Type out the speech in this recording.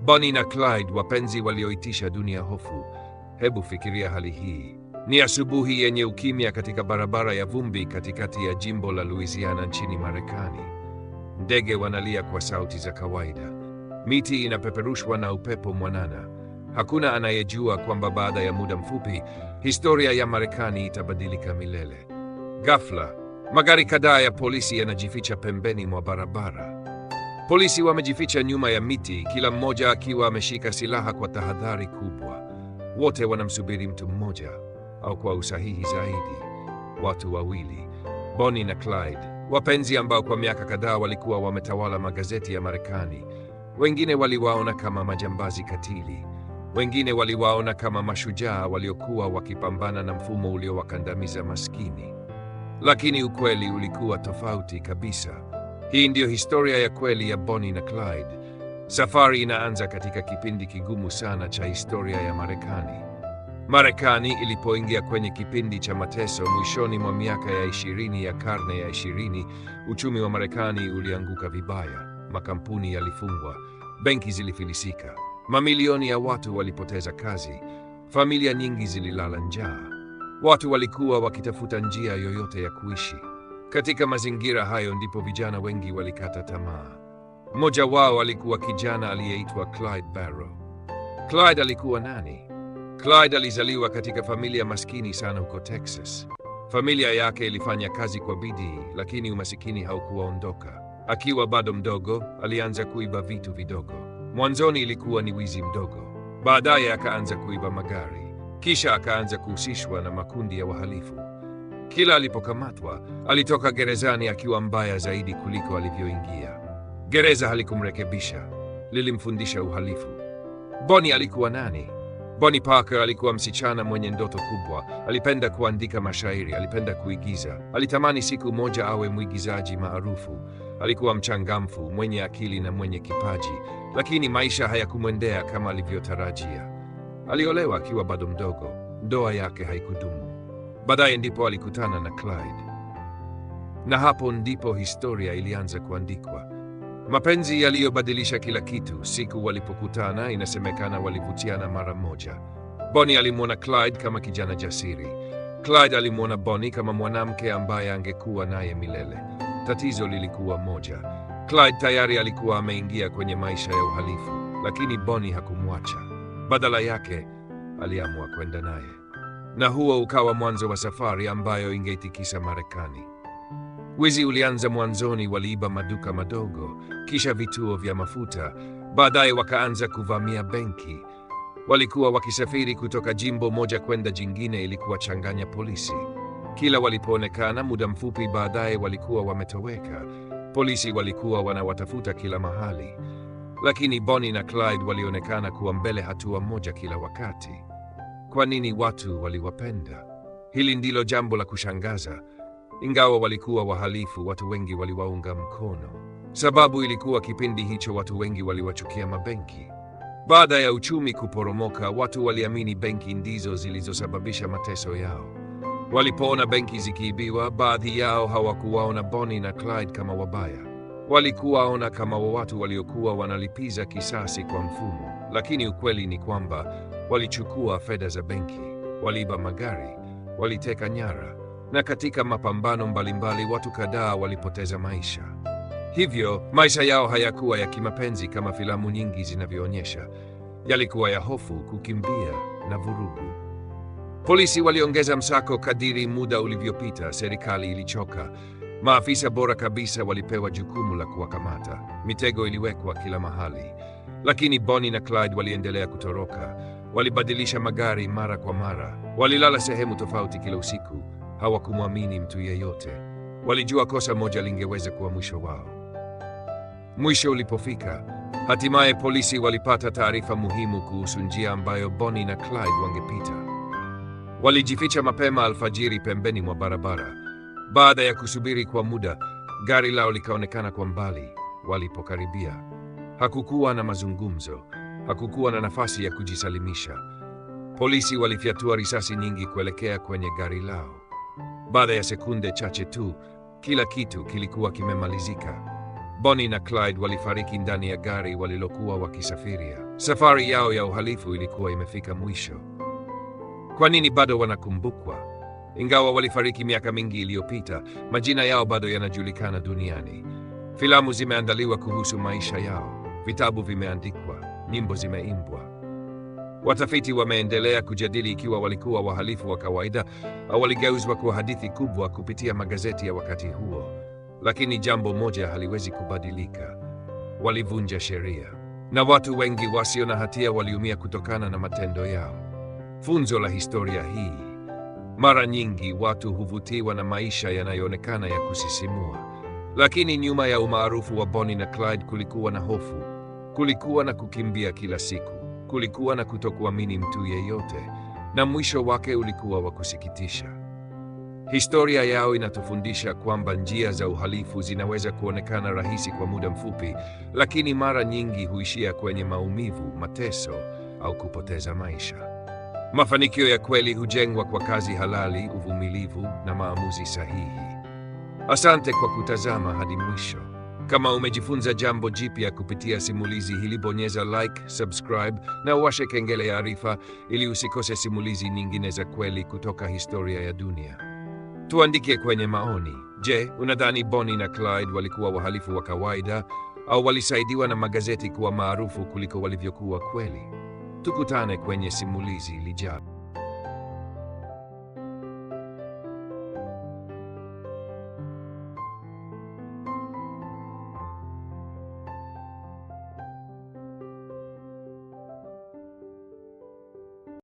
Bonnie na Clyde, wapenzi walioitisha dunia hofu. Hebu fikiria hali hii. Ni asubuhi yenye ukimya katika barabara ya vumbi katikati ya jimbo la Louisiana nchini Marekani. Ndege wanalia kwa sauti za kawaida. Miti inapeperushwa na upepo mwanana. Hakuna anayejua kwamba baada ya muda mfupi, historia ya Marekani itabadilika milele. Ghafla, magari kadhaa ya polisi yanajificha pembeni mwa barabara. Polisi wamejificha nyuma ya miti, kila mmoja akiwa ameshika silaha kwa tahadhari kubwa. Wote wanamsubiri mtu mmoja, au kwa usahihi zaidi, watu wawili, Bonnie na Clyde, wapenzi ambao kwa miaka kadhaa walikuwa wametawala magazeti ya Marekani. Wengine waliwaona kama majambazi katili, wengine waliwaona kama mashujaa waliokuwa wakipambana na mfumo uliowakandamiza maskini. Lakini ukweli ulikuwa tofauti kabisa. Hii ndiyo historia ya kweli ya Bonnie na Clyde. Safari inaanza katika kipindi kigumu sana cha historia ya Marekani. Marekani ilipoingia kwenye kipindi cha mateso mwishoni mwa miaka ya 20 ya karne ya 20, uchumi wa Marekani ulianguka vibaya. Makampuni yalifungwa, benki zilifilisika, mamilioni ya watu walipoteza kazi, familia nyingi zililala njaa. Watu walikuwa wakitafuta njia yoyote ya kuishi. Katika mazingira hayo ndipo vijana wengi walikata tamaa. Mmoja wao alikuwa kijana aliyeitwa Clyde Barrow. Clyde alikuwa nani? Clyde alizaliwa katika familia maskini sana huko Texas. Familia yake ilifanya kazi kwa bidii, lakini umasikini haukuwaondoka. Akiwa bado mdogo, alianza kuiba vitu vidogo. Mwanzoni ilikuwa ni wizi mdogo. Baadaye akaanza kuiba magari. Kisha akaanza kuhusishwa na makundi ya wahalifu. Kila alipokamatwa, alitoka gerezani akiwa mbaya zaidi kuliko alivyoingia. Gereza halikumrekebisha, lilimfundisha uhalifu. Bonnie alikuwa nani? Bonnie Parker alikuwa msichana mwenye ndoto kubwa. Alipenda kuandika mashairi, alipenda kuigiza. Alitamani siku moja awe mwigizaji maarufu. Alikuwa mchangamfu, mwenye akili na mwenye kipaji, lakini maisha hayakumwendea kama alivyotarajia. Aliolewa akiwa bado mdogo. Ndoa yake haikudumu. Baadaye ndipo alikutana na Clyde. Na hapo ndipo historia ilianza kuandikwa. Mapenzi yaliyobadilisha kila kitu. Siku walipokutana, inasemekana walivutiana mara moja. Bonnie alimwona Clyde kama kijana jasiri. Clyde alimwona Bonnie kama mwanamke ambaye angekuwa naye milele. Tatizo lilikuwa moja. Clyde tayari alikuwa ameingia kwenye maisha ya uhalifu, lakini Bonnie hakumwacha. Badala yake, aliamua kwenda naye. Na huo ukawa mwanzo wa safari ambayo ingeitikisa Marekani. Wizi ulianza mwanzoni, waliiba maduka madogo, kisha vituo vya mafuta, baadaye wakaanza kuvamia benki. Walikuwa wakisafiri kutoka jimbo moja kwenda jingine ili kuwachanganya polisi. Kila walipoonekana, muda mfupi baadaye walikuwa wametoweka. Polisi walikuwa wanawatafuta kila mahali. Lakini Bonnie na Clyde walionekana kuwa mbele hatua moja kila wakati. Kwa nini watu waliwapenda? Hili ndilo jambo la kushangaza. Ingawa walikuwa wahalifu, watu wengi waliwaunga mkono. Sababu ilikuwa kipindi hicho watu wengi waliwachukia mabenki. Baada ya uchumi kuporomoka, watu waliamini benki ndizo zilizosababisha mateso yao. Walipoona benki zikiibiwa, baadhi yao hawakuwaona Bonnie na Clyde kama wabaya. Walikuwaona kama watu waliokuwa wanalipiza kisasi kwa mfumo. Lakini ukweli ni kwamba walichukua fedha za benki, waliiba magari, waliteka nyara, na katika mapambano mbalimbali watu kadhaa walipoteza maisha. Hivyo, maisha yao hayakuwa ya kimapenzi kama filamu nyingi zinavyoonyesha. Yalikuwa ya hofu, kukimbia na vurugu. Polisi waliongeza msako kadiri muda ulivyopita. Serikali ilichoka. Maafisa bora kabisa walipewa jukumu la kuwakamata. Mitego iliwekwa kila mahali. Lakini Bonnie na Clyde waliendelea kutoroka. Walibadilisha magari mara kwa mara. Walilala sehemu tofauti kila usiku. Hawakumwamini mtu yeyote. Walijua kosa moja lingeweza kuwa mwisho wao. Mwisho ulipofika, hatimaye polisi walipata taarifa muhimu kuhusu njia ambayo Bonnie na Clyde wangepita. Walijificha mapema alfajiri pembeni mwa barabara. Baada ya kusubiri kwa muda, gari lao likaonekana kwa mbali. Walipokaribia, hakukuwa na mazungumzo, hakukuwa na nafasi ya kujisalimisha. Polisi walifyatua risasi nyingi kuelekea kwenye gari lao. Baada ya sekunde chache tu, kila kitu kilikuwa kimemalizika. Bonnie na Clyde walifariki ndani ya gari walilokuwa wakisafiria. Safari yao ya uhalifu ilikuwa imefika mwisho. Kwa nini bado wanakumbukwa? Ingawa walifariki miaka mingi iliyopita, majina yao bado yanajulikana duniani. Filamu zimeandaliwa kuhusu maisha yao, vitabu vimeandikwa, nyimbo zimeimbwa. Watafiti wameendelea kujadili ikiwa walikuwa wahalifu wa kawaida au waligeuzwa kuwa hadithi kubwa kupitia magazeti ya wakati huo. Lakini jambo moja haliwezi kubadilika: walivunja sheria, na watu wengi wasio na hatia waliumia kutokana na matendo yao. Funzo la historia hii: mara nyingi watu huvutiwa na maisha yanayoonekana ya kusisimua, lakini nyuma ya umaarufu wa Bonnie na Clyde kulikuwa na hofu, kulikuwa na kukimbia kila siku, kulikuwa na kutokuamini mtu yeyote, na mwisho wake ulikuwa wa kusikitisha. Historia yao inatufundisha kwamba njia za uhalifu zinaweza kuonekana rahisi kwa muda mfupi, lakini mara nyingi huishia kwenye maumivu, mateso au kupoteza maisha. Mafanikio ya kweli hujengwa kwa kazi halali, uvumilivu na maamuzi sahihi. Asante kwa kutazama hadi mwisho. Kama umejifunza jambo jipya kupitia simulizi hili, bonyeza like, subscribe na uwashe kengele ya arifa ili usikose simulizi nyingine za kweli kutoka historia ya dunia. Tuandike kwenye maoni. Je, unadhani Bonnie na Clyde walikuwa wahalifu wa kawaida au walisaidiwa na magazeti kuwa maarufu kuliko walivyokuwa kweli? Tukutane kwenye simulizi lijalo.